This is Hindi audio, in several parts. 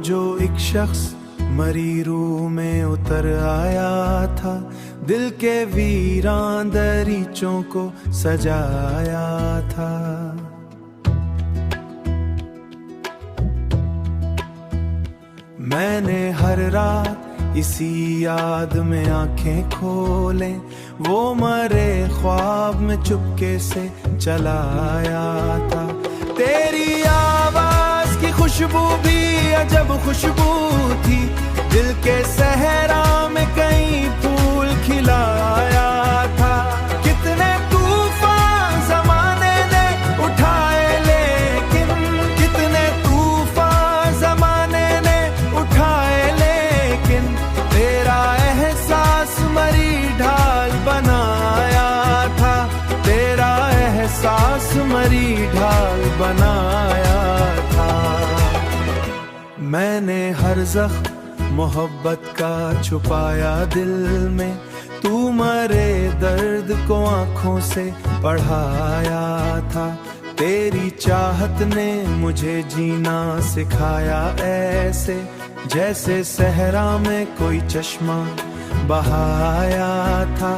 जो एक शख्स मरी रूह में उतर आया था, दिल के वीरान दरीचों को सजाया था। मैंने हर रात इसी याद में आंखें खोले, वो मरे ख्वाब में चुपके से चलाया था। तेरी आवाज की खुशबू भी अजब खुशबू थी, दिल के सहरा में कई फूल खिलाया था। कितने तूफान जमाने ने उठाए, लेकिन कितने तूफान जमाने ने उठाए, लेकिन तेरा एहसास मरी ढाल बनाया था। तेरा एहसास मरी ढाल बनाया था। मैंने हर ज़ख्म मोहब्बत का छुपाया दिल में, तू मरे दर्द को आंखों से पढ़ाया था। तेरी चाहत ने मुझे जीना सिखाया ऐसे, जैसे सहरा में कोई चश्मा बहाया था।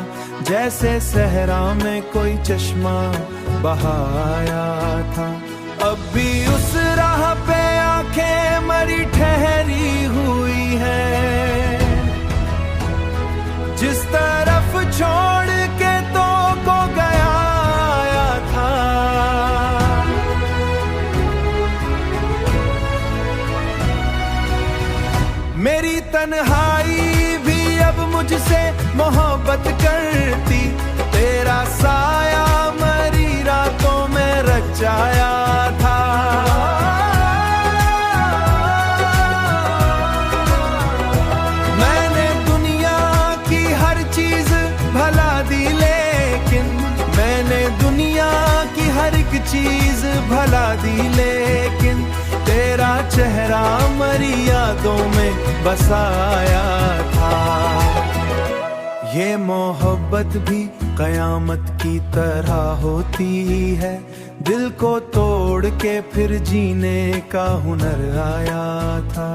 जैसे सहरा में कोई चश्मा बहाया था। अब भी उस राह पे आंखें मरी ठहरी हुई है, जिस तरफ छोड़ के तो को गया था। मेरी तन्हाई भी अब मुझसे मोहब्बत करती, तेरा साया मरी रातों में रचाया था। मैंने दुनिया की हर चीज भला दी, लेकिन मैंने दुनिया की हर एक चीज भला दी, लेकिन तेरा चेहरा मरी यादों में बसाया था। ये मोहब्बत भी कयामत की तरह होती है, दिल को तोड़ के फिर जीने का हुनर आया था।